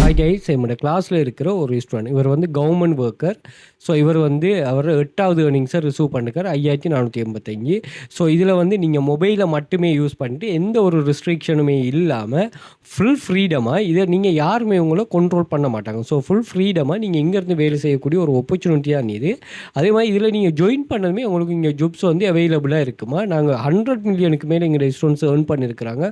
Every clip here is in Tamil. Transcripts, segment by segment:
ஹாய் கைஸ், என்னோட கிளாஸில் இருக்கிற ஒரு ஸ்டூடெண்ட். இவர் வந்து கவர்மெண்ட் ஒர்க்கர். ஸோ இவர் வந்து அவர் 8வது ஏர்னிங்ஸை ரிசீவ் பண்ணிருக்கார் 5485. ஸோ இதில் வந்து நீங்கள் மொபைலை மட்டுமே யூஸ் பண்ணிட்டு எந்த ஒரு ரெஸ்ட்ரிக்ஷனுமே இல்லாமல் ஃபுல் ஃப்ரீடமாக இதை நீங்கள் யாருமே உங்களை கண்ட்ரோல் பண்ண மாட்டாங்க. ஸோ ஃபுல் ஃப்ரீடமாக நீங்கள் இங்கேருந்து வேலை செய்யக்கூடிய ஒரு ஆப்பர்ச்சுனிட்டியாக இது. அதே மாதிரி இதில் நீங்கள் ஜாயின் பண்ணதுமே உங்களுக்கு இங்கே ஜாப்ஸ் வந்து அவைலபிளாக இருக்குமா. நாங்கள் 100 மில்லியனுக்கு மேலே எங்களுடைய ஸ்டூடெண்ட்ஸ் ஏர்ன் பண்ணியிருக்கிறாங்க.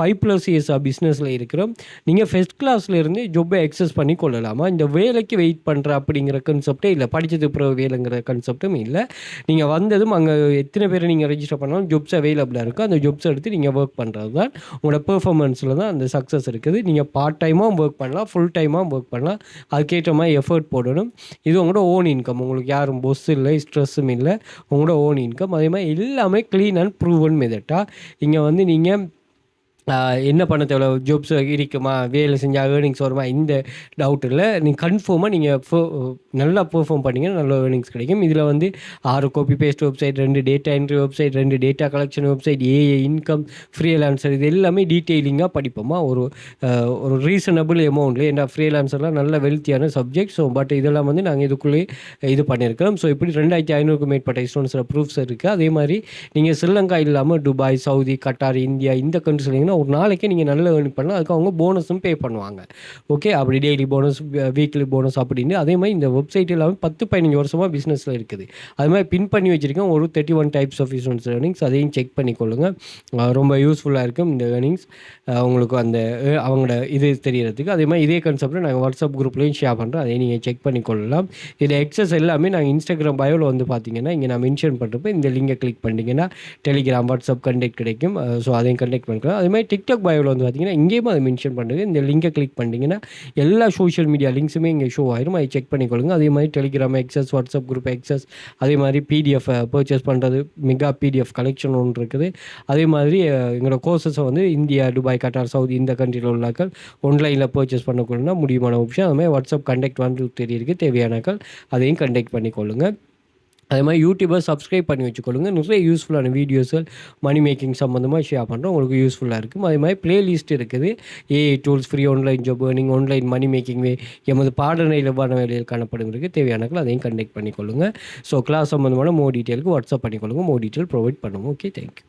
5+ இயர்ஸாக பிஸ்னஸில் இருக்கிறோம். நீங்கள் ஃபஸ்ட் கிளாஸ்லேருந்து ஜொப்பை எக்ஸஸ் பண்ணி கொள்ளலாமா. இந்த வேலைக்கு வெயிட் பண்ணுற அப்படிங்கிற கான்செப்டே இல்லை. படித்தது பிறகு வேலைங்கிற கான்செப்டும் இல்லை. நீங்கள் வந்ததும் அங்கே எத்தனை பேர் நீங்கள் ரெஜிஸ்டர் பண்ணாலும் ஜொப்ஸ் அவைலபிளாக இருக்கும். அந்த ஜொப்ஸ் எடுத்து நீங்கள் ஒர்க் பண்ணுறது தான் உங்களோட பெர்ஃபார்மன்ஸில் தான் அந்த சக்ஸஸ் இருக்குது. நீங்கள் பார்ட் டைமாகவும் ஒர்க் பண்ணலாம், ஃபுல் டைமாகவும் ஒர்க் பண்ணலாம். அதுக்கேற்ற மாதிரி எஃபர்ட் போடணும். இது உங்களோட ஓன் இன்கம். உங்களுக்கு யாரும் பொஸ் இல்லை, ஸ்ட்ரெஸ்ஸும் இல்லை. உங்களோட ஓன் இன்கம். அதே மாதிரி எல்லாமே க்ளீன் அண்ட் ப்ரூவன் மெத்தடாக இங்கே வந்து நீங்கள் என்ன பண்ண தேவை, ஜாப்ஸ் இருக்குமா, வேலை செஞ்சால் ஏர்னிங்ஸ் வருமா, இந்த டவுட் இல்லை. நீங்கள் கன்ஃபார்மாக நீங்கள் நல்லா பெர்ஃபார்ம் பண்ணிங்கன்னா நல்ல ஏர்னிங்ஸ் கிடைக்கும். இதில் வந்து 6 copy paste website, 2 data entry website, 2 data collection website, AI income, freelancer, இது எல்லாமே டீட்டெயிலிங்காக படிப்போமா ஒரு ரீசனபிள் அமௌண்ட்லேயே. ஏன்னா ஃப்ரீலான்சர்லாம் நல்ல வெல்த்தியான சப்ஜெக்ட். ஸோ பட் இதெல்லாம் வந்து நாங்கள் இதுக்குள்ளேயே இது பண்ணியிருக்கிறோம். ஸோ இப்படி 2500க்கும் மேற்பட்ட ஸ்டூடெண்ட்ஸில் ப்ரூஃப்ஸ் இருக்குது. அதே மாதிரி நீங்கள் ஸ்ரீலங்கா இல்லாமல் துபாய், சவுதி, கட்டார், இந்தியா இந்த கண்ட்ரிஸ்லாம் ஒரு நாளைக்கே நீங்கள் நல்ல ஏர்ன் பண்ணலாம். அதுக்கு அவங்க போனஸும் பே பண்ணுவாங்க. ஓகே, அப்படி டெய்லி போனஸ், வீக்லி போனஸ் அப்படின்னு. அதே மாதிரி இந்த வெப்சைட் எல்லாமே 10-15 வருஷமாக பிஸ்னஸில் இருக்குது. அது மாதிரி பின் பண்ணி வச்சுருக்கேன் ஒரு 31 டைப்ஸ் ஆஃப் இன்சூரன்ஸ் ஏர்னிங்ஸ். அதையும் செக் பண்ணிக்கொள்ளுங்கள். ரொம்ப யூஸ்ஃபுல்லாக இருக்கும் இந்த ஏர்னிங்ஸ் உங்களுக்கு அந்த அவங்களோட இது தெரியறதுக்கு. அதே மாதிரி இதே கான்செப்ட்டில் நாங்கள் வாட்ஸ்அப் குரூப்லேயும் ஷேர் பண்ணுறோம். அதையும் நீங்கள் செக் பண்ணிக்கொள்ளலாம். இதில் எக்ஸஸ் எல்லாமே நாங்கள் இன்ஸ்டாகிராம் பயோவில் வந்து பார்த்தீங்கன்னா இங்கே நான் மென்ஷன் பண்ணுறப்ப இந்த லிங்கை கிளிக் பண்ணிங்கன்னா டெலிகிராம், வாட்ஸ்அப் கண்டெக்ட் கிடைக்கும். ஸோ அதையும் கண்டெக்ட் பண்ணிக்கலாம். அதே மாதிரி டிக்டாக் பயோவில் வந்து பார்த்தீங்கன்னா இங்கேயும் அதை மென்ஷன் பண்ணுறது. இந்த லிங்கை கிளிக் பண்ணிங்கன்னா எல்லா சோஷியல் மீடியா லிங்க்ஸுமே இங்கே ஷோ ஆயிரும். அதை செக் பண்ணிக்கொள்ளுங்க. அதே மாதிரி Telegram access, WhatsApp group access, அதே மாதிரி பிடிஎஃப் பர்ச்சேஸ் பண்ணுறது, மெகா பிடிஎஃப் கலெக்ஷன் ஒன்று இருக்குது. அதே மாதிரி எங்களோட கோர்சஸை வந்து இந்தியா, துபாய், கட்டார், சவுதி இந்த கண்ட்ரியில் உள்ளாக்கள் ஆன்லைனில் பர்ச்சேஸ் பண்ணக்கூடனா முடியுமான ஆப்ஷன். அது மாதிரி வாட்ஸ்அப் கண்டெக்ட் வந்து தெரியிருக்கு. தேவையானாக்கள் அதையும் கண்டெக்ட் பண்ணிக்கொள்ளுங்கள். அதே மாதிரி யூடியூபை சப்ஸ்கிரைப் பண்ணி வச்சுக்கொள்ளுங்க. நிறைய யூஸ்ஃபுல்லான வீடியோஸ்கள் மணி மேக்கிங் சம்மந்தமாக ஷேர் பண்ணுறோம். உங்களுக்கு யூஸ்ஃபுல்லாக இருக்கும். அதே மாதிரி ப்ளேலிஸ்ட் இருக்குது. AI tools, free online job earning, online money making எமது பாடநெறியில் எவ்வாறு வேலையில் காணப்படும் இருக்குது. தேவையானக்கள் அதையும் கண்டெக்ட் பண்ணிக்கொள்ளுங்கள். ஸோ கிளாஸ் சம்மந்தமான டீட்டெயிலுக்கு வாட்ஸ்அப் பண்ணிக்கொள்ளுங்கள். டீட்டெயில் ப்ரொவைட் பண்ணுவோம். Okay, thank you.